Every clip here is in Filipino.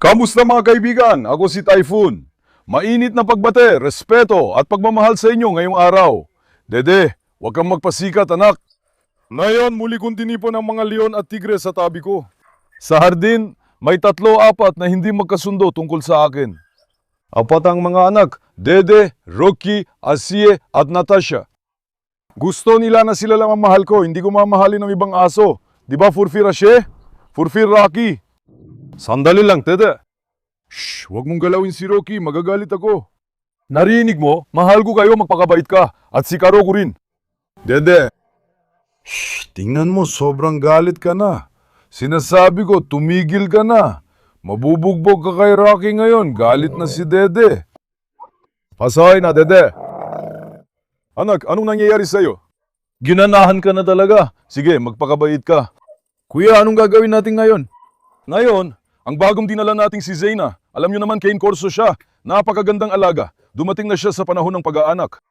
Kamusta mga kaibigan? Ako si Typhoon. Mainit na pagbate, respeto at pagmamahal sa inyo ngayong araw. Dede, huwag kang magpasikat anak. Ngayon, muli kong tinipon ang mga leon at tigre sa tabi ko. Sa hardin, may 3-4 na hindi magkasundo tungkol sa akin. 4 ang mga anak, Dede, Rocky, Asie at Natasha. Gusto nila na sila lang ang mahal ko, hindi ko mamahalin ng ibang aso. Di ba Furfir Ashe? Furfir Rocky? Sandali lang, Dede. Shh, huwag mong galawin si Rocky, magagalit ako. Narinig mo, mahal ko kayo, magpakabait ka. At si Karo ko rin. Dede. Shh, tingnan mo, sobrang galit ka na. Sinasabi ko, tumigil ka na. Mabubugbog ka kay Rocky ngayon, galit na si Dede. Pasay na, Dede. Anak, anong nangyayari sa'yo? Ginanahan ka na talaga. Sige, magpakabait ka. Kuya, anong gagawin natin ngayon? Ngayon, ang bagong dinala nating si Zeyna. Alam nyo naman, Cane Corso siya. Napakagandang alaga. Dumating na siya sa panahon ng pag-aanak.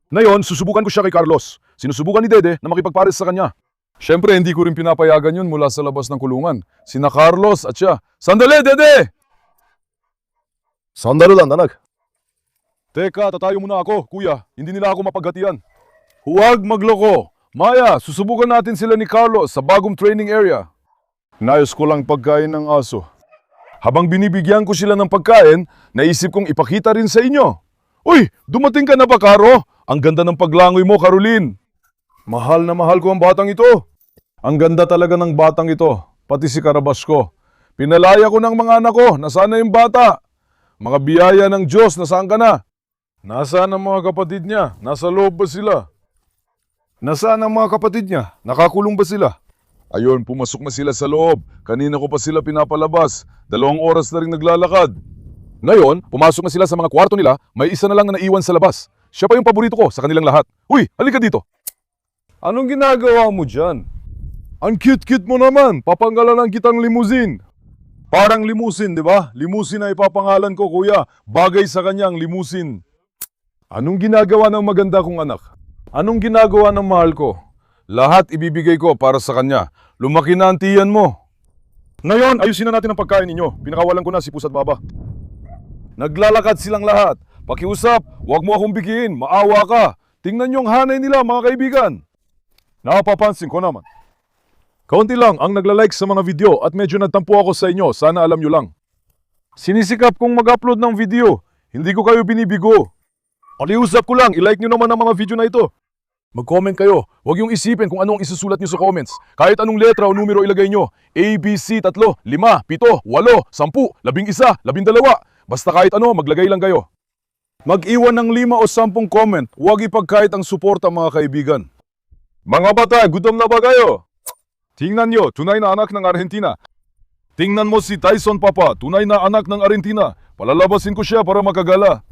Ngayon, susubukan ko siya kay Carlos. Sinusubukan ni Dede na makipagpares sa kanya. Siyempre, hindi ko rin pinapayagan yun mula sa labas ng kulungan. Sina Carlos at siya. Sandali, Dede! Sandali lang, anak. Teka, tatayo muna ako, kuya. Hindi nila ako mapaghatian. Huwag magloko. Maya, susubukan natin sila ni Carlos sa bagong training area. Nayos ko lang pagkain ng aso. Habang binibigyan ko sila ng pagkain, naisip kong ipakita rin sa inyo. Uy, dumating ka na ba, Karo? Ang ganda ng paglangoy mo, Caroline. Mahal na mahal ko ang batang ito. Ang ganda talaga ng batang ito, pati si Carabasco. Pinalaya ko ng mga anak ko, nasaan na yung bata? Mga biyaya ng Diyos, nasaan ka na? Nasaan ang mga kapatid niya? Nasa loob ba sila? Nasaan ang mga kapatid niya? Nakakulong ba sila? Ayun, pumasok na sila sa loob. Kanina ko pa sila pinapalabas. 2 oras na rin naglalakad. Ngayon, pumasok na sila sa mga kwarto nila, may isa na lang na naiwan sa labas. Siya pa yung paborito ko sa kanilang lahat. Uy, halika dito. Anong ginagawa mo dyan? Ang cute-cute mo naman. Papangalanan kitang limousine. Parang limousine, di ba? Limousine na ipapangalan ko, kuya. Bagay sa kanyang limousine. Anong ginagawa ng maganda kong anak? Anong ginagawa ng mahal ko? Lahat ibibigay ko para sa kanya. Lumaki na ang tiyan mo. Ngayon, ayusin na natin ang pagkain ninyo. Pinakawalan ko na si Pusat Baba. Naglalakad silang lahat. Pakiusap, huwag mo akong bigiin. Maawa ka. Tingnan niyo ang hanay nila, mga kaibigan. Napapansin ko naman. Kaunti lang ang naglalike sa mga video at medyo nagtampo ako sa inyo. Sana alam nyo lang. Sinisikap kong mag-upload ng video. Hindi ko kayo binibigo. Pakiusap ko lang, ilike nyo naman ang mga video na ito. Mag-comment kayo. Huwag yung isipin kung anong isusulat nyo sa comments. Kahit anong letra o numero ilagay nyo. A, B, C, 3, 5, 7, 8, 10, 11, 12. Basta kahit ano, maglagay lang kayo. Mag-iwan ng 5 o 10 comment. Huwag ipagkait ang suporta, mga kaibigan. Mga bata, gutom na ba kayo? Tingnan nyo, tunay na anak ng Argentina. Tingnan mo si Tyson Papa, tunay na anak ng Argentina. Palalabasin ko siya para makagala.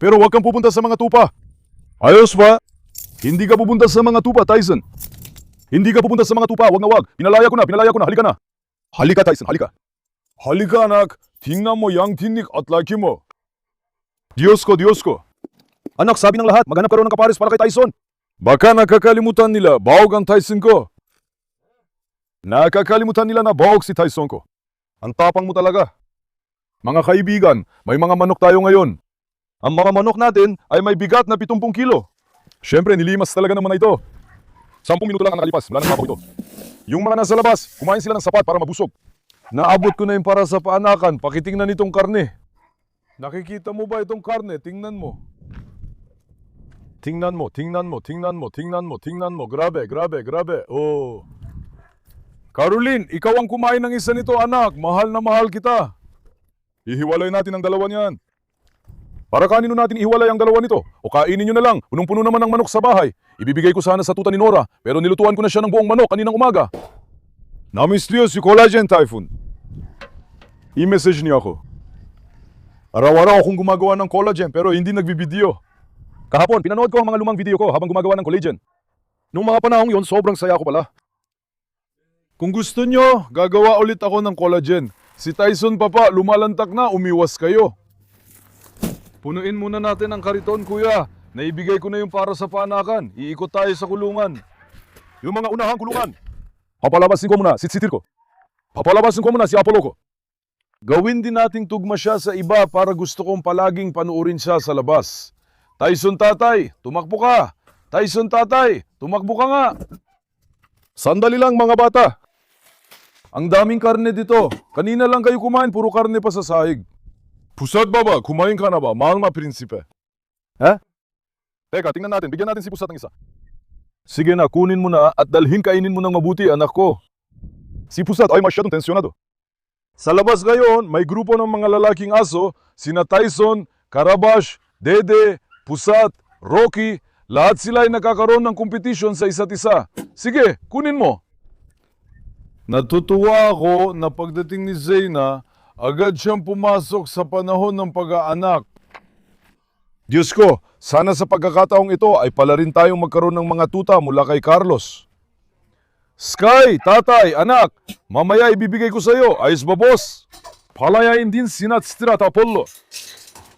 Pero huwag kang pupunta sa mga tupa. Ayos ba? Hindi ka pupunta sa mga tupa, Tyson. Hindi ka pupunta sa mga tupa, wag na wag. Pinalaya ko na, halika na. Halika, Tyson, halika. Halika, anak. Tingnan mo yang tinik at laki mo. Diyos ko. Anak, sabi ng lahat, maghanap ka rin ng kapares para kay Tyson. Baka nakakalimutan nila, bahog ang Tyson ko. Nakakalimutan nila na bahog si Tyson ko. Ang tapang mo talaga. Mga kaibigan, may mga manok tayo ngayon. Ang mga manok natin ay may bigat na 70 kilo. Siyempre, nilimas talaga naman na ito. 10 minuto lang ang nakalipas, wala nang mabaho ito. Yung mga nasa labas, kumain sila ng sapat para mabusog. Naabot ko na yung para sa paanakan, pakitingnan itong karne. Nakikita mo ba itong karne? Tingnan mo. Tingnan mo. Grabe. Oh. Caroline, ikaw ang kumain ng isa nito, anak. Mahal na mahal kita. Ihiwalay natin ang 2 niyan. Para kanino natin ihiwalay ang 2 nito? O kainin nyo na lang, punong-puno naman ng manok sa bahay. Ibibigay ko sana sa tuta ni Nora, pero nilutuan ko na siya ng buong manok kaninang umaga. Namiss niyo si Collagen, Typhoon. I-message niyo ako. Araw-araw akong gumagawa ng collagen pero hindi nagbibideo. Kahapon, pinanood ko ang mga lumang video ko habang gumagawa ng collagen. Noong mga panahong yon, sobrang saya ko pala. Kung gusto nyo, gagawa ulit ako ng collagen. Si Tyson Papa, lumalantak na, umiwas kayo. Punuin muna natin ang kariton, kuya. Naibigay ko na yung para sa paanakan. Iikot tayo sa kulungan. Yung mga unahang kulungan. Papalabasin ko muna, sitsitir ko. Papalabasin ko muna si Apollo ko. Gawin din nating tugma siya sa iba para gusto kong palaging panuorin siya sa labas. Tyson tatay, tumakbo ka! Tyson tatay, tumakbo ka nga! Sandali lang mga bata. Ang daming karne dito. Kanina lang kayo kumain, puro karne pa sa sahig. Pusat baba, kumain ka na ba? Mahal ma prinsipe. Ha? Teka, tingnan natin. Bigyan natin si Pusat ng isa. Sige na, kunin mo na at dalhin kainin mo ng mabuti, anak ko. Si Pusat ay masyadong tensyonado. Sa labas ngayon, may grupo ng mga lalaking aso, sina Tyson, Karabash, Dede, Pusat, Rocky, lahat sila ay nakakaroon ng kompetisyon sa isa't isa. Sige, kunin mo. Natutuwa ako na pagdating ni Zeyna, agad siyang pumasok sa panahon ng pag-aanak. Diyos ko, sana sa pagkakataong ito ay pala rin tayong magkaroon ng mga tuta mula kay Carlos. Sky, tatay, anak, mamaya ibibigay ko sa iyo. Ayos ba, boss? Palayain din sinat Stirat Apollo.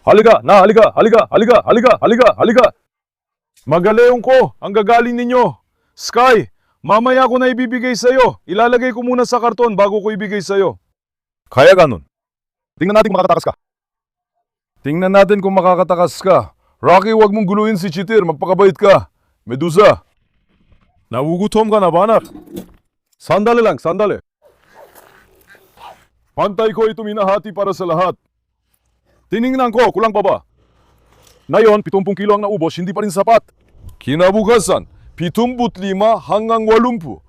Halika, halika. Magaleong ko, ang gagaling ninyo. Sky, mamaya ko na ibibigay sa iyo. Ilalagay ko muna sa karton bago ko ibigay sa iyo. Kaya ganun. Tingnan natin kung makakatakas ka. Tingnan natin kung makakatakas ka. Rocky, huwag mong guluhin si Chitir. Magpakabait ka. Medusa. Nagugutom ka na ba, anak? Sandali lang, sandali. Pantay ko ito minahati para sa lahat. Tiningnan ko, kulang pa ba? Ngayon, 70 kilo ang naubos, hindi pa rin sapat. Kinabukasan, 75 hanggang 80.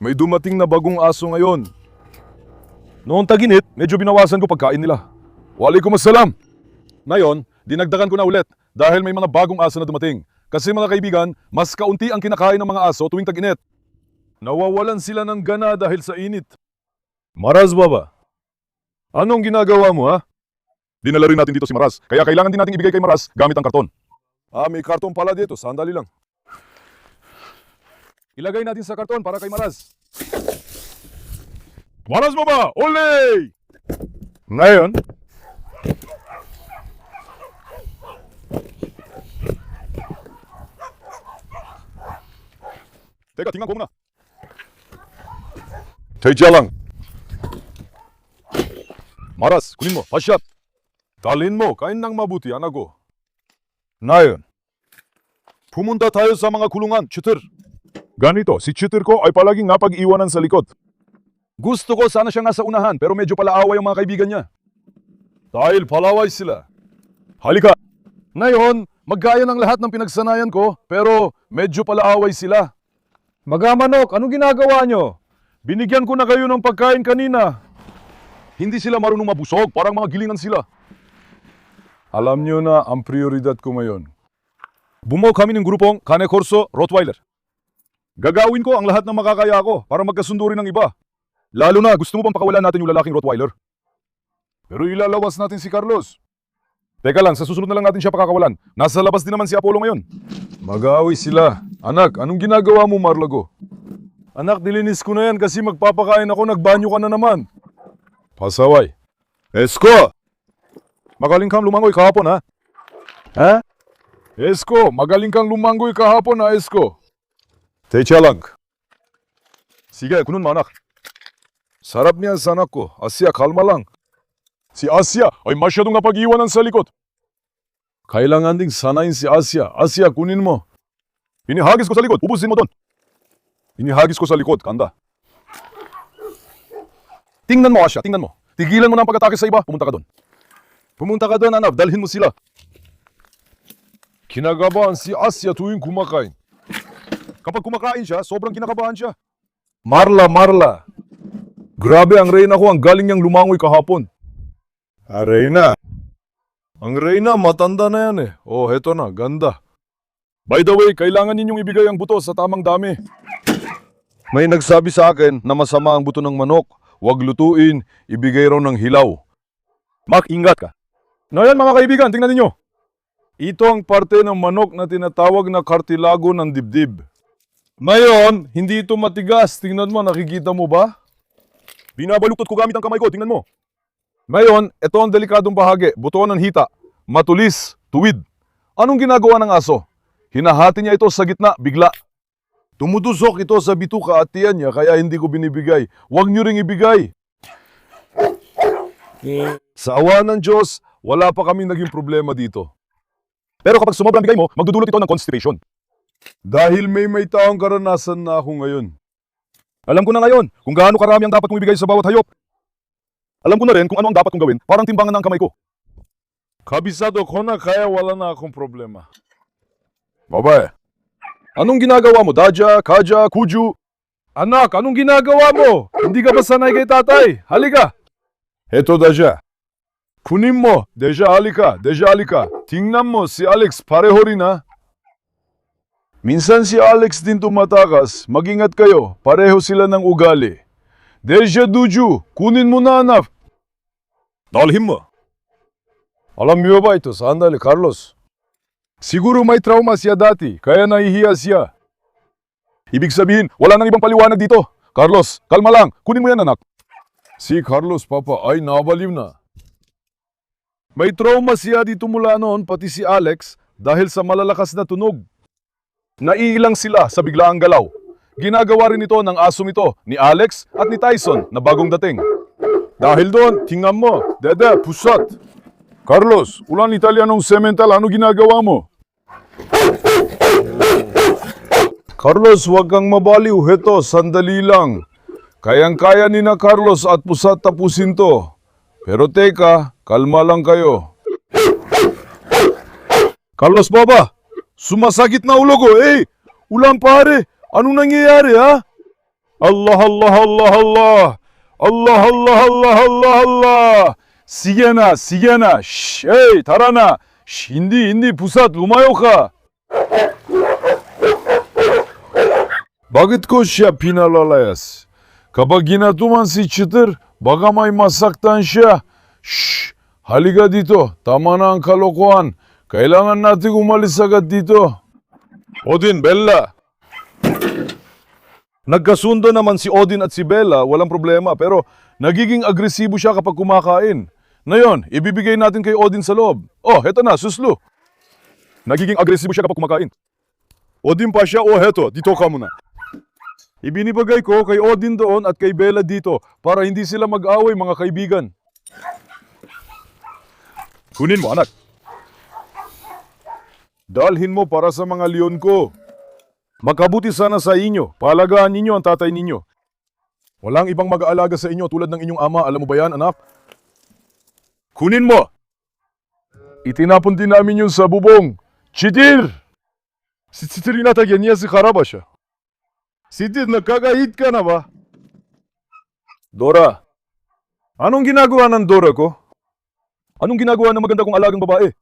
May dumating na bagong aso ngayon. Noong taginit, medyo binawasan ko pagkain nila. Waalaikumsalam. Ngayon, dinagdagan ko na ulit dahil may mga bagong aso na dumating. Kasi mga kaibigan, mas kaunti ang kinakain ng mga aso tuwing tag-init. Nawawalan sila ng gana dahil sa init. Maraz baba. Anong ginagawa mo, ha? Dinala rin natin dito si Maraz, kaya kailangan din natin ibigay kay Maraz gamit ang karton. May karton pala dito, sandali lang. Ilagay natin sa karton para kay Maraz. Maraz baba! Oley! Ngayon, teka, tingnan ko muna. Tadya lang. Maraz, kunin mo, pasyat. Dalhin mo, kain ng mabuti, anak ko. Ngayon, pumunta tayo sa mga kulungan, Chitir. Ganito, si Chitir ko ay palaging napag-iwanan sa likod. Gusto ko sana siya nasa unahan, pero medyo palaaway ang mga kaibigan niya. Dahil palaway sila. Halika. Ngayon, maggaya ng lahat ng pinagsanayan ko, pero medyo palaaway sila. Magamanok, anong ginagawa nyo? Binigyan ko na kayo ng pagkain kanina. Hindi sila marunong mabusog, parang mga gilingan sila. Alam nyo na ang prioridad ko ngayon. Bumuo kami ng grupong Cane Corso Rottweiler. Gagawin ko ang lahat ng makakaya ko para magkasundo rin ng iba. Lalo na, gusto mo bang pakawalan natin yung lalaking Rottweiler? Pero ilalawas natin si Carlos. Teka lang, sa susunod na lang natin siya pakakawalan. Nasa labas din naman si Apollo ngayon. Mag-aaway sila. Anak, anong ginagawa mo, Marlago? Anak, dilinis ko na yan kasi magpapakain ako, nagbanyo ka na naman. Pasaway. Esko! Magaling kang lumangoy kahapon, ha? Ha? Esko, magaling kang lumangoy kahapon, ha, Esko? Techa lang. Sige, kunun mo, anak. Sarap niya sa anak ko. Asya, kalma lang. Si Asya ay masyadong napag-iwanan sa likod. Kailangan ding sanayin si Asya. Asya, kunin mo. Inihagis ko sa likod. Ubusin mo doon. Inihagis ko sa likod. Kanda. Tingnan mo, Asya. Tingnan mo. Tigilan mo na ang pag-atake sa iba. Pumunta ka doon. Pumunta ka doon, anak. Dalhin mo sila. Kinakabahan si Asya tuwing kumakain. Kapag kumakain siya, sobrang kinakabahan siya. Marla. Grabe ang reyna ko. Ang galing niyang lumangoy kahapon. Reyna. Ang reyna, matanda na yan eh. Oh, heto na. Ganda. By the way, kailangan ninyong ibigay ang buto sa tamang dami. May nagsabi sa akin na masama ang buto ng manok. Huwag lutuin, ibigay raw ng hilaw. Mak, ingat ka. Na yan mga kaibigan, tingnan ninyo. Ito ang parte ng manok na tinatawag na kartilago ng dibdib. Ngayon, hindi ito matigas. Tingnan mo, nakikita mo ba? Binabaluktot ko gamit ang kamay ko, tingnan mo. Ngayon, ito ang delikadong bahagi, butuan ng hita. Matulis, tuwid. Anong ginagawa ng aso? Hinahati niya ito sa gitna, bigla. Tumutusok ito sa bituka at tiyan niya kaya hindi ko binibigay. Huwag niyo ring ibigay. Sa awa ng Diyos, wala pa kami naging problema dito. Pero kapag sumobrang bigay mo, magdudulot ito ng constipation. Dahil may taong karanasan na ako ngayon. Alam ko na ngayon kung gaano karami ang dapat kong ibigay sa bawat hayop. Alam ko na rin kung ano ang dapat kong gawin para timbangan ng kamay ko. Kabisado ko na kaya wala na akong problema. Babae, anong ginagawa mo? Daja, Kaja, Kuju? Anak, anong ginagawa mo? Hindi ka ba sanay kay tatay? Halika! Heto, Daja. Kunin mo. Deja, halika. Deja, halika. Tingnan mo, si Alex pareho rin ha. Minsan si Alex din tumatakas. Mag-ingat kayo. Pareho sila ng ugali. Deja, Duju. Kunin mo na, anak. Dalhin mo. Alam niyo ba ito? Sandali, Carlos. Siguro may trauma siya dati, kaya nahihiya siya. Ibig sabihin, wala nang ibang paliwanag dito. Carlos, kalma lang. Kunin mo yan, anak. Si Carlos, Papa, ay nabaliw na. May trauma siya dito mula noon, pati si Alex, dahil sa malalakas na tunog. Naiilang sila sa biglaang galaw. Ginagawa rin ito ng aso nito, ni Alex at ni Tyson na bagong dating. Dahil doon, tingnan mo, Dede, pusat. Carlos, ulan Italianong semental, ano ginagawa mo? Carlos, huwag kang mabaliw. Heto, sandali lang. Kayang-kaya ni na Carlos at pusat tapusin to. Pero teka, kalma lang kayo. Carlos, baba! Sumasakit na ulo ko, eh! Ulan pare! Anong nangyayari, ha? Allah, Allah, Allah, Allah! Allah, Allah, Allah, Allah, Allah! Sige na, sige na! Shh! Hey, tara na! Shh! Hindi, pusat, lumayo ka! Bakit ko siya pinalalayas? Kapag ginatuman si Çıtır, baka may masaktan siya. Shh! Halika dito. Tama na ang kalokohan. Kailangan natin umalis agad dito. Odin, Bella. Nagkasundo naman si Odin at si Bella, walang problema. Pero nagiging agresibo siya kapag kumakain. Ngayon, ibibigay natin kay Odin sa loob. Oh, heto na, suslo. Nagiging agresibo siya kapag kumakain. Odin pa siya, oh heto, dito ka muna. Ibinibigay ko kay Odin doon at kay Bella dito para hindi sila mag-away mga kaibigan. Kunin mo, anak. Dalhin mo para sa mga leon ko. Makabuti sana sa inyo. Paalagaan ninyo ang tatay ninyo. Walang ibang mag-aalaga sa inyo tulad ng inyong ama. Alam mo ba yan, anak? Kunin mo. Itinapon din namin yun sa bubong. Çıtır! Si Çıtır inatagyan niya si Karabaş'a. Çıtır, nagkagahit ka na ba? Dora. Anong ginagawa ng Dora ko? Anong ginagawa ng maganda kong alagang babae?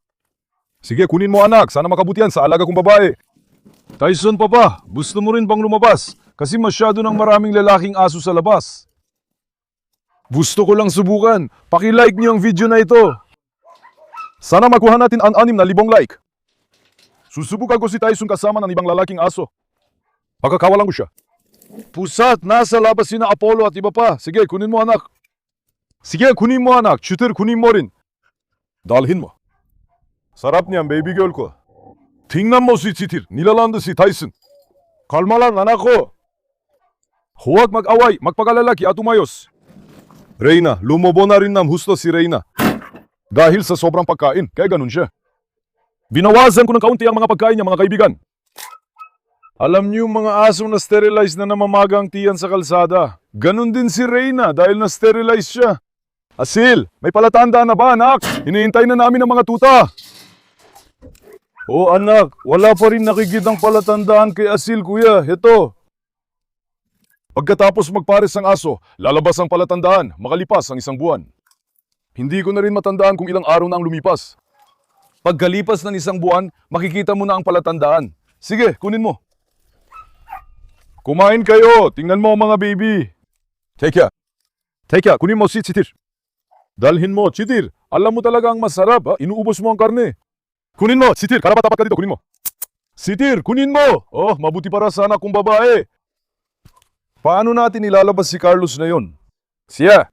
Sige, kunin mo anak. Sana makabuti yan sa alaga kong babae. Tyson, papa, gusto mo rin bang lumabas? Kasi masyado ng maraming lalaking aso sa labas. Gusto ko lang subukan. Paki-like niyo ang video na ito. Sana makuha natin ang 6,000 like. Susubukan ko si Tyson kasama ng ibang lalaking aso. Pagkakawalan ko siya. Pusat, nasa labas sina Apollo at iba pa. Sige, kunin mo anak. Sige, kunin mo anak. Çıtır, kunin mo rin. Dalhin mo. Sarap niyan baby girl ko. Tingnan mo si Çıtır. Nilalandı si Tyson. Kalma lang anak ko. Huwag mag-away, magpakalalaki at umayos. Reyna, lumobo na rin ng husto si Reyna. Dahil sa sobrang pagkain, kaya ganun siya. Binawasan ko ng kaunti ang mga pagkain niya mga kaibigan. Alam niyo mga aso na sterilize na namamaga ang tiyan sa kalsada. Ganun din si Reyna dahil na-sterilize siya. Asil, may palatandaan na ba anak? Hinihintay na namin ang mga tuta. Oh anak, wala pa rin nakikitang palatandaan kay Asil kuya. Heto. Pagkatapos magpares ang aso, lalabas ang palatandaan makalipas ang 1 buwan. Hindi ko na rin matandaan kung ilang araw na ang lumipas. Pagkalipas ng 1 buwan, makikita mo na ang palatandaan. Sige, kunin mo. Kumain kayo. Tingnan mo mga baby. Teka. Kunin mo si Çıtır. Dalhin mo, Çıtır. Alam mo talaga ang masarap, ha? Inuubos mo ang karne. Kunin mo, Çıtır. Karapat-tapat ka dito, kunin mo. Çıtır, kunin mo. Oh, mabuti para sa anak kong babae. Paano natin ilalabas si Carlos na yon? Siya.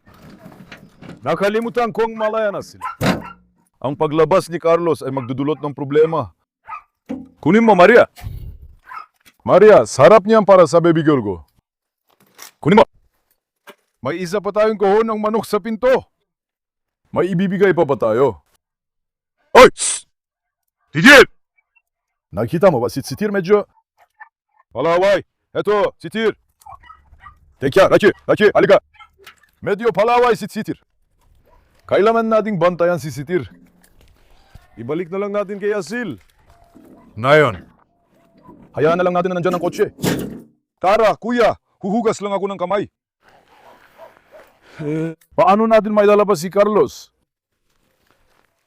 Nakalimutan kong malaya na sila. Ang paglabas ni Carlos ay magdudulot ng problema. Kunin mo, Maria. Maria, sarap niyan para sa baby girl ko. Kunin mo. May isa pa tayong kahon ng manok sa pinto. May ibibigay pa ba tayo? Oy! Tigil! Nakita mo ba si Sitir medyo? Palaway! Eto, Sitir! Tekya, Rachi, halika! Medyo palaway si Sitir. Kailangan nating bantayan si Sitir. Ibalik na lang natin kay Asil. Ngayon. Hayaan na lang natin na nandyan ang kotse. Tara, kuya, huhugas lang ako ng kamay. Paano natin may lalabas si Carlos?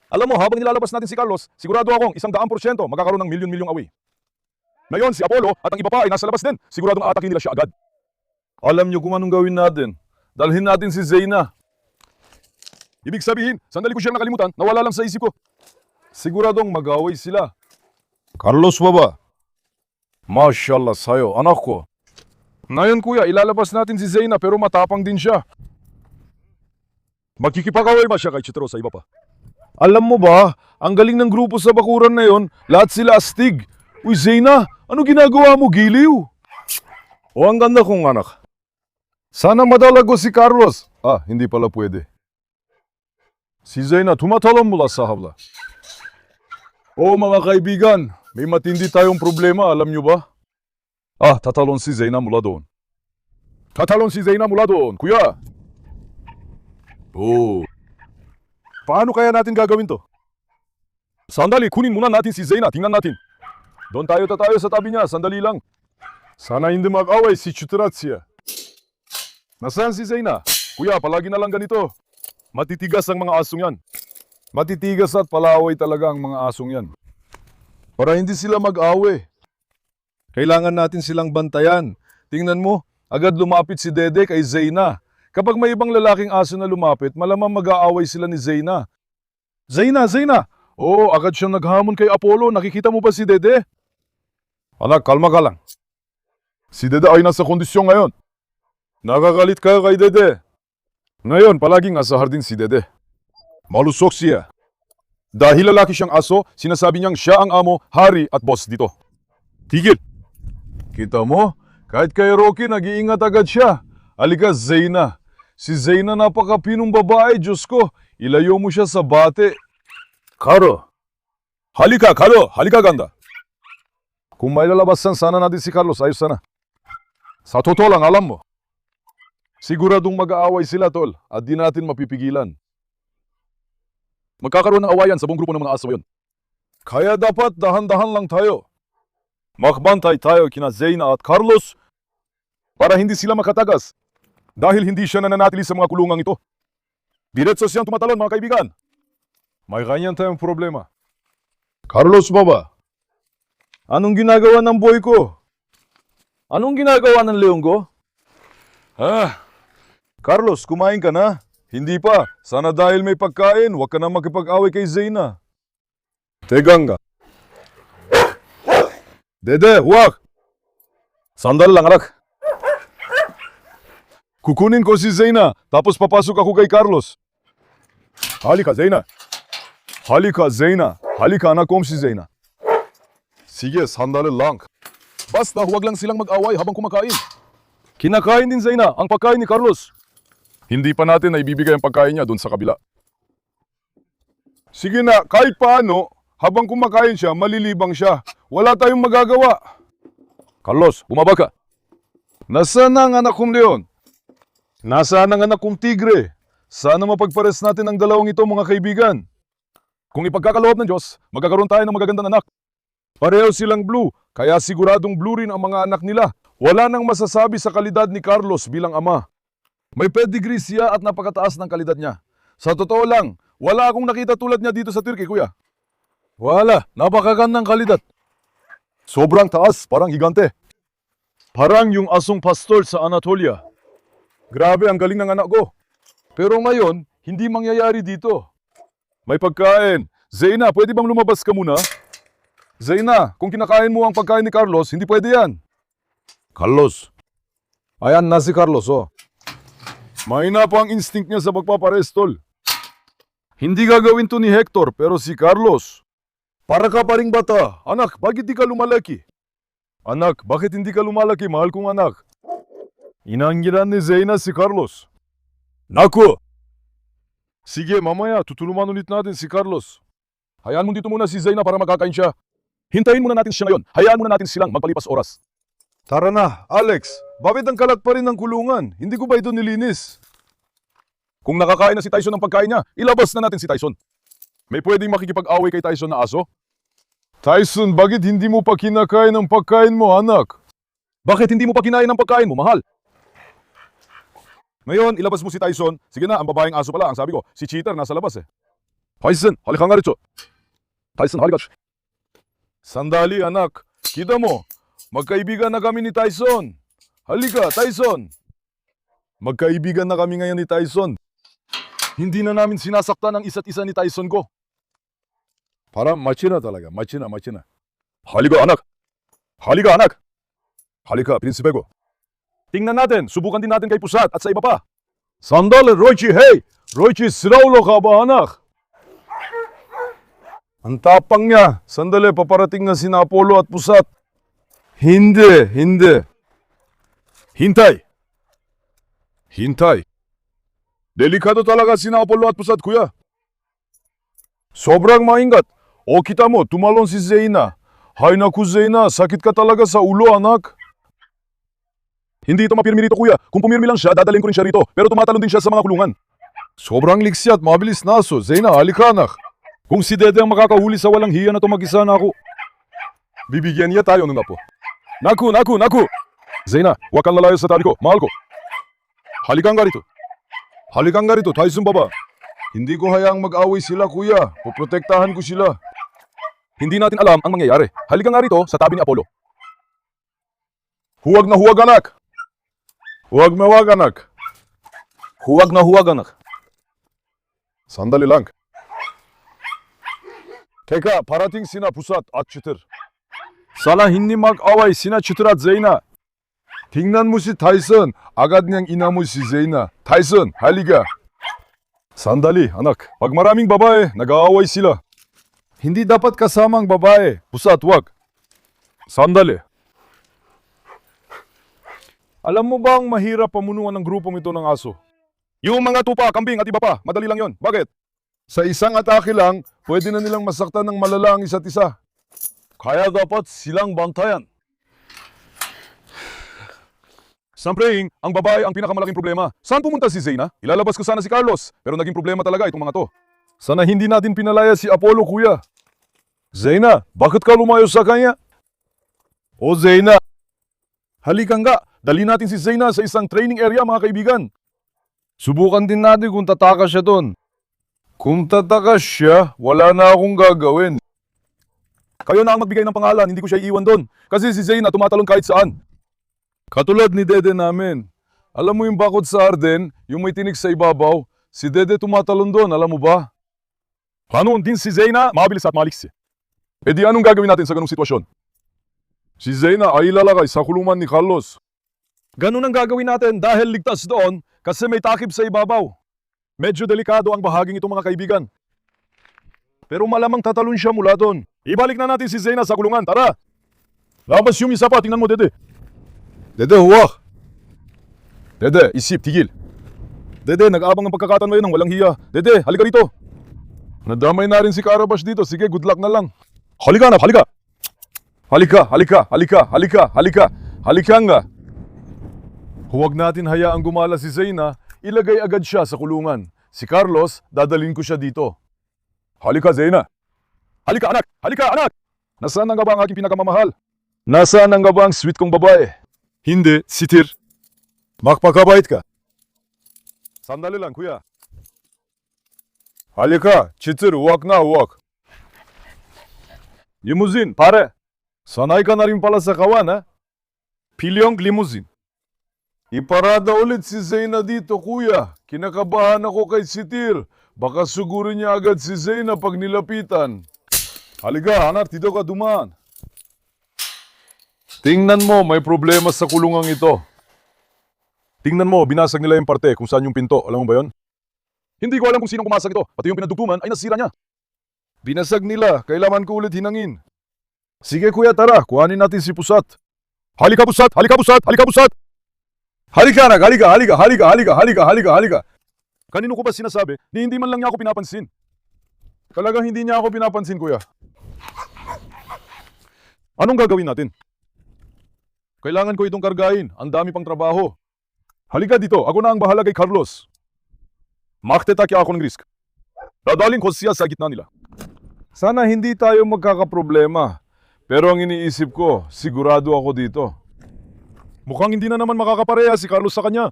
Alam mo, habang nilalabas natin si Carlos, sigurado akong 100% magkakaroon ng milyon-milyong away. Ngayon, si Apollo at ang iba pa ay nasa labas din. Siguradong aatakin nila siya agad. Alam niyo kung anong gawin natin. Dalhin natin si Zeyna. Ibig sabihin, sandali ko siyang nakalimutan, nawala lang sa isip ko. Siguradong mag-away sila. Carlos baba. Mashallah sa'yo, anak ko. Ngayon kuya, ilalabas natin si Zeyna pero matapang din siya. Magkikipag-away ba siya kay Chitro sa iba pa? Alam mo ba, ang galing ng grupo sa bakuran na yon, lahat sila astig. Uy Zeyna, ano ginagawa mo, giliw? O ang ganda kong anak. Sana madalago si Carlos. Ah, hindi pala pwede. Si Zeyna, tumatalon mula sa habla. O mga kaibigan, may matindi tayong problema, alam nyo ba? Ah, tatalon si Zeyna mula doon. Tatalon si Zeyna mula doon, kuya. Oh. Paano kaya natin gagawin to? Sandali, kunin muna natin si Zeyna, tingnan natin. Doon tayo sa tabi niya, sandali lang. Sana hindi mag-away si Chutratsia. Nasaan si Zeyna? Kuya, palagi na lang ganito. Matitigas ang mga asong yan. Matitigas at palaway talaga ang mga asong yan. Para hindi sila mag-away. Kailangan natin silang bantayan. Tingnan mo, agad lumapit si Dede kay Zeyna. Kapag may ibang lalaking aso na lumapit, malamang mag-aaway sila ni Zeyna. Zeyna! Oo, agad siyang naghamon kay Apollo. Nakikita mo ba si Dede? Anak, kalma ka lang. Si Dede ay nasa kondisyon ngayon. Nakakalit ka kay Dede. Ngayon, palaging asahar din si Dede. Malusok siya. Dahil lalaki siyang aso, sinasabi niyang siya ang amo, hari at boss dito. Tigil! Kita mo? Kahit kay Rocky, nag-iingat agad siya. Alika, Zeyna. Si Zeyna napakapinong babae, Diyos ko. Ilayo mo siya sa bate. Karo. Halika, ganda. Kung may lalabasan sana natin si Carlos, ayos sana. Sa totoo lang, alam mo. Siguradong mag-aaway sila, tol, at di natin mapipigilan. Magkakaroon ng awayan sa buong grupo ng mga aso yun. Kaya dapat dahan-dahan lang tayo. Makbantay tayo kina Zeyna at Carlos para hindi sila makatagas. Dahil hindi siya nananatili sa mga kulungang ito. Diretso siyang tumatalon, mga kaibigan. May ganyan tayong problema. Carlos baba. Anong ginagawa ng boy ko? Anong ginagawa ng leong ko? Carlos, kumain ka na? Hindi pa. Sana dahil may pagkain, huwag ka na makipag-away kay Zeyna. Tegang ka. Dede, huwag! Sandal lang, anak. Kukunin ko si Zeyna, tapos papasok ako kay Carlos. Halika, Zeyna. Halika, anak kong si Zeyna. Sige, sandali lang. Basta huwag lang silang mag-away habang kumakain. Kinakain din Zeyna ang pagkain ni Carlos. Hindi pa natin na ibibigay ang pagkain niya doon sa kabila. Sige na, kahit paano, habang kumakain siya, malilibang siya. Wala tayong magagawa. Carlos, bumaba ka. Nasaan ang anak kong leon? Nasaan ang anak kong tigre? Sana mapagpares natin ang dalawang ito, mga kaibigan. Kung ipagkakaloob ng Diyos, magkakaroon tayo ng magagandang anak. Pareho silang blue, kaya siguradong blue rin ang mga anak nila. Wala nang masasabi sa kalidad ni Carlos bilang ama. May pedigree siya at napakataas ng kalidad niya. Sa totoo lang, wala akong nakita tulad niya dito sa Turkey, kuya. Wala, napakagandang kalidad. Sobrang taas, parang higante. Parang yung asong pastor sa Anatolia. Grabe, ang galing ng anak ko. Pero ngayon, hindi mangyayari dito. May pagkain. Zeyna, pwede bang lumabas ka muna? Zeyna, kung kinakain mo ang pagkain ni Carlos, hindi pwede yan. Carlos. Ayan na si Carlos, oh. Mahina pa ang instinct niya sa pagpaparestol. Hindi gagawin to ni Hector, pero si Carlos. Para ka pa ring bata. Anak, bakit di ka lumalaki? Anak, bakit hindi ka lumalaki, mahal kong anak? Inanggilan ni Zeyna si Carlos. Naku! Sige, mamaya, tutulungan ulit natin si Carlos. Hayaan mo dito muna si Zeyna para makakain siya. Hintayin muna natin siya ngayon. Hayaan muna natin silang magpalipas oras. Tara na, Alex. Bakit ang kalat pa rin ng kulungan? Hindi ko ba ito nilinis? Kung nakakain na si Tyson ng pagkain niya, ilabas na natin si Tyson. May pwedeng makikipag-away kay Tyson na aso? Tyson, bakit hindi mo pa kinakain ang pagkain mo, anak? Bakit hindi mo pa kinain ang pagkain mo, mahal? Ngayon, ilabas mo si Tyson. Sige na, ang babaeng aso pala. Ang sabi ko, si Cheater nasa labas eh. Tyson, halika nga rito. Tyson, halika. Sandali, anak. Kita mo, magkaibigan na kami ni Tyson. Halika, Tyson. Magkaibigan na kami ngayon ni Tyson. Hindi na namin sinasaktan ang isa't isa ni Tyson ko. Para machina talaga, machina. Halika, anak. Halika, anak. Halika, prinsipe ko. Tingnan natin, subukan din natin kay Pusat at sa iba pa. Sandali, Roichi, hey! Roichi, siraulo ka ba, anak? Ang tapang niya. Sandali, paparating na sina Apollo at Pusat. Hindi. Hintay. Delikado talaga sina Apollo at Pusat, kuya. Sobrang maingat. O kita mo, tumalon si Zeyna. Hay naku, Zeyna, sakit ka talaga sa ulo, anak. Hindi ito mapirmi rito, kuya. Kung pumirmi lang siya, dadalhin ko rin siya rito. Pero tumatalon din siya sa mga kulungan. Sobrang liksi at mabilis na aso. Zeyna, halika, anak. Kung si Dede ang makakahuli sa walang hiya na ito, mag-isa na ako. Bibigyan niya tayo ng apo. Naku. Zeyna, huwag kang lalayo sa tabi ko. Mahal ko. Halika nga rito, Tyson baba. Hindi ko hayaang mag-away sila, kuya. Poprotektahan ko sila. Hindi natin alam ang mangyayari. Halika nga rito sa tabi ni Apollo. Huwag na huwag, anak. Huwag na huwag, anak. Sandali lang. Teka, parating sina Pusat at Cheater. Sana hindi mag-away sina Cheater at Zeyna. Tingnan mo si Tyson. Agad niyang inamoy si Zeyna. Tyson, halika. Sandali, anak. Pag maraming babae, nag-aaway sila. Hindi dapat kasama ang babae. Pusat, wag. Sandali. Alam mo ba ang mahirap pamunuan ng grupong ito ng aso? Yung mga tupa, kambing at iba pa, madali lang yon. Bakit? Sa isang atake lang, pwede na nilang masaktan ng malala ang isa't isa. Kaya dapat silang bantayan. Samprehing, ang babae ang pinakamalaking problema. Saan pumunta si Zeyna? Ilalabas ko sana si Carlos, pero naging problema talaga itong mga to. Sana hindi natin pinalaya si Apollo, kuya. Zeyna, bakit ka lumayo sa kanya? O Zeyna, halika nga, dali natin si Zeyna sa isang training area, mga kaibigan. Subukan din natin kung tatakas siya doon. Kung tatakas siya, wala na akong gagawin. Kayo na ang magbigay ng pangalan, hindi ko siya iiwan doon. Kasi si Zeyna tumatalon kahit saan. Katulad ni Dede namin. Alam mo yung bakod sa Arden, yung may tinik sa ibabaw, si Dede tumatalon doon, alam mo ba? Ganoon din si Zeyna, mabilis at maliksi. E di anong gagawin natin sa ganung sitwasyon? Si Zeyna ay ilalagay sa kulungan ni Carlos. Ganun ang gagawin natin dahil ligtas doon kasi may takip sa ibabaw. Medyo delikado ang bahaging ito, mga kaibigan. Pero malamang tatalon siya mula doon. Ibalik na natin si Zeyna sa kulungan, tara! Labas yung isa pa, tingnan mo, Dede. Dede, huwag! Dede, isip, tigil. Dede, nag-aabang ang pagkakataon ngayon ng walang hiya. Dede, halika rito. Nadamay na rin si Karabash dito. Sige, good luck na lang. Halika na, halika! Halika nga. Huwag natin hayaang gumala si Zeyna, ilagay agad siya sa kulungan. Si Carlos, dadalhin ko siya dito. Halika, Zeyna. Halika, anak! Nasaan nga ba ang aking pinakamamahal? Nasaan nga ba ang sweet kong babae? Hindi, sitir. Magpakabait ka. Sandali lang, kuya. Halika, Cheater, huwag na, huwag. Limousine, pare. Sanay ka na rin pala sa kawan, ha? Pilyong limousine. Iparada ulit si Zeyna dito, kuya. Kinakabahan ako kay Sitir. Baka sugurin niya agad si Zeyna pag nilapitan. Halika, anak, dito ka dumaan. Tingnan mo, may problema sa kulungang ito. Tingnan mo, binasag nila yung parte kung saan yung pinto. Alam mo ba yon? Hindi ko alam kung sinong pumasag ito. Pati yung pinagdugtungan ay nasira niya. Binasag nila, kailangan ko ulit hinangin. Sige kuya, tara, kuhanin natin si Pusat. Halika pusat! Halika pusat! Halika pusat! Halika anak! Halika! Halika! Halika! Halika! Halika! Halika! Halika! Kanino ko ba sinasabi ni hindi man lang niya ako pinapansin? Talagang hindi niya ako pinapansin, kuya. Anong gagawin natin? Kailangan ko itong kargahin. Ang dami pang trabaho. Halika dito. Ako na ang bahala kay Carlos. Maktetake ako ng risk. Dadaling ko siya sa gitna nila. Sana hindi tayo magkakaproblema. Pero ang iniisip ko, sigurado ako dito. Mukhang hindi na naman makakapareha si Carlos sa kanya.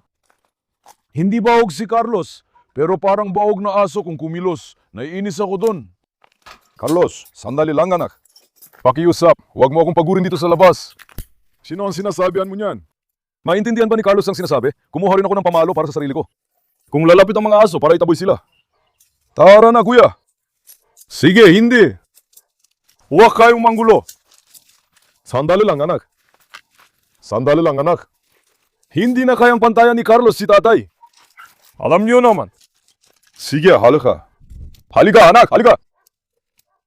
Hindi baog si Carlos, pero parang baog na aso kung kumilos. Naiinis ako doon. Carlos, sandali lang anak. Pakiusap, huwag mo akong pagurin dito sa labas. Sino ang sinasabihan mo niyan? Maintindihan ba ni Carlos ang sinasabi? Kumuha rin ako ng pamalo para sa sarili ko. Kung lalapit ang mga aso para itaboy sila. Tara na kuya. Sige, hindi. Huwag kayong manggulo. Sandali lang anak. Sandali lang anak. Hindi na kayang pantayan ni Carlos si tatay. Alam niyo naman. Sige, halika. Halika anak, halika.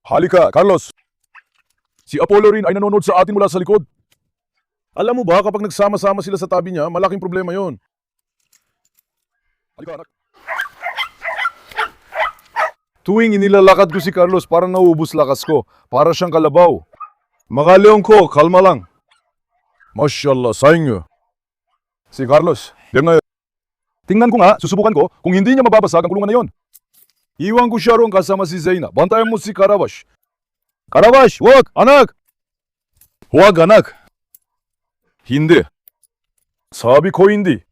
Halika, Carlos. Si Apollo rin ay nanonood sa atin mula sa likod. Alam mo ba, kapag nagsama-sama sila sa tabi niya, malaking problema yon. Halika anak. Tuwing inilalakad ko si Carlos, parang nauubos lakas ko. Para siyang kalabaw. Makaleong ko, kalma lang. Mashallah, sayang nyo. Si Carlos, diyan na yun. Tingnan ko nga, susubukan ko kung hindi niya mababasag ang kulungan na yon. Iwan ko siya roon kasama si Zeyna. Bantayan mo si Karabash. Karabash, huwag, anak! Huwag, anak. Hindi. Sabi ko hindi.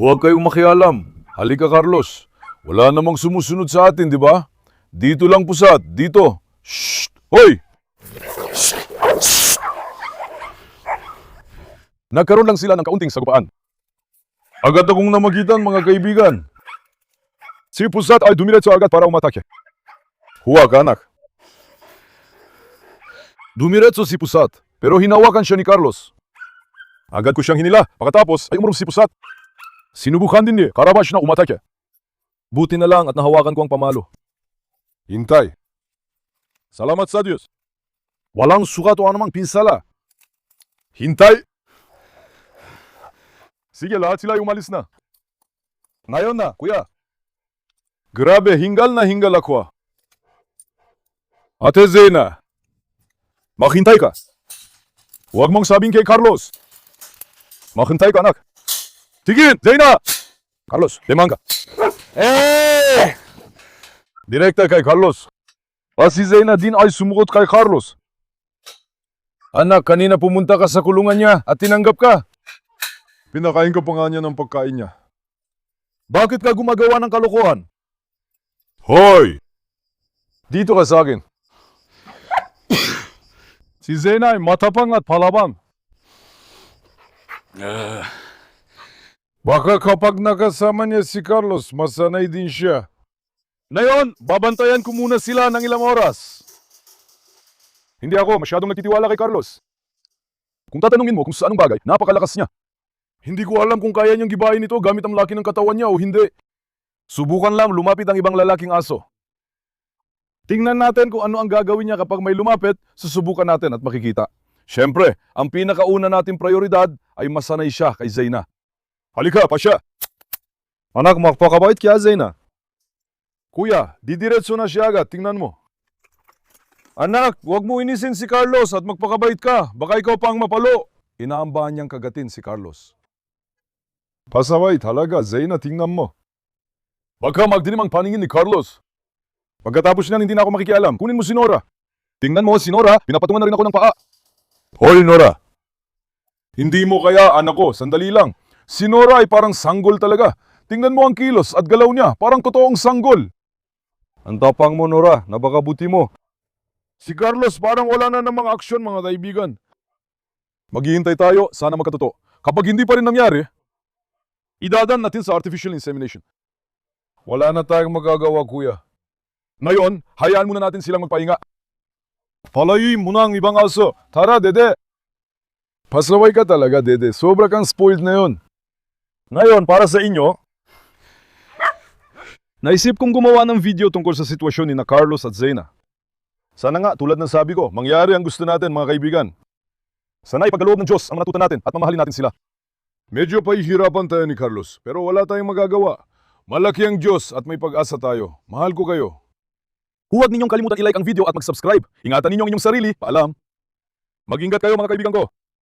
Huwag kayong makialam. Halika, Carlos. Wala namang sumusunod sa atin, di ba? Dito lang pusat, dito. Shh! Hoy! Shh! Shh! Nagkaroon lang sila ng kaunting sagupaan. Agad akong namagitan, mga kaibigan. Si pusat ay dumiretso agad para umatake. Huwag, anak. Dumiretso si pusat, pero hinawakan siya ni Carlos. Agad ko siyang hinila, pagkatapos ay umurong si pusat. Sinubukan din ni Karabash na umatake. Buti na lang at nahawakan ko ang pamalo. Hintay. Salamat sa Diyos. Walang sukat o anumang pinsala. Hintay. Sige, lahat sila ay umalis na. Ngayon na, kuya. Grabe, hingal na hingal ako. Ate Zeyna, maghintay ka. Huwag mong sabing kay Carlos. Maghintay ka, anak. Tigil, Zeyna! Carlos, limang ka. Direkta kay Carlos. Si Zeyna din ay sumukot kay Carlos. Anak, kanina pumunta ka sa kulungan niya at tinanggap ka. Pinakain ka pa nga niya ng pagkain niya. Bakit ka gumagawa ng kalokohan? Hoy! Dito ka sa akin. Si Zeyna ay matapang at palabang. Baka kapag nakasama niya si Carlos, masanay din siya. Ngayon, babantayan ko muna sila ng ilang oras. Hindi ako masyadong nagtitiwala kay Carlos. Kung tatanungin mo kung sa anong bagay, napakalakas niya. Hindi ko alam kung kaya niyang gibahin ito gamit ang laki ng katawan niya o hindi. Subukan lang lumapit ang ibang lalaking aso. Tingnan natin kung ano ang gagawin niya kapag may lumapit, susubukan natin at makikita. Siyempre, ang pinakauna nating prioridad ay masanay siya kay Zeyna. Halika, pasya! Anak, magpakabait kaya Zeyna. Kuya, didiretso na siya agad, tingnan mo. Anak, huwag mo inisin si Carlos at magpakabait ka. Baka ikaw pa ang mapalo. Inaambahan niyang kagatin si Carlos. Pasaway talaga, Zeyna, tingnan mo. Baka magdilim ang paningin ni Carlos. Pagkatapos niyan, hindi na ako makikialam. Kunin mo si Nora. Tingnan mo, si Nora, pinapatungan na rin ako ng paa. Hoy, Nora. Hindi mo kaya, anak ko, sandali lang. Si Nora ay parang sanggol talaga. Tingnan mo ang kilos at galaw niya, parang totoong sanggol. Ang tapang mo, Nora, napakabuti mo. Si Carlos parang wala na namang aksyon, mga kaibigan. Maghihintay tayo, sana magkatotoo. Kapag hindi pa rin nangyari, idadaan natin sa artificial insemination. Wala na tayong magagawa, kuya. Ngayon, hayaan muna natin silang magpahinga. Palayin mo na ang ibang aso. Tara, Dede. Pasaway ka talaga, Dede. Sobra kang spoiled na yon. Ngayon, para sa inyo, naisip kong gumawa ng video tungkol sa sitwasyon ni na Carlos at Zeyna. Sana nga, tulad ng sabi ko, mangyari ang gusto natin, mga kaibigan. Sana'y pagkaloob ng Diyos ang natutunan natin at mamahalin natin sila. Medyo pahihirapan tayo ni Carlos, pero wala tayong magagawa. Malaki ang Diyos at may pag-asa tayo. Mahal ko kayo. Huwag ninyong kalimutan i-like ang video at mag-subscribe. Ingatan ninyo ang inyong sarili. Paalam. Mag-ingat kayo mga kaibigan ko.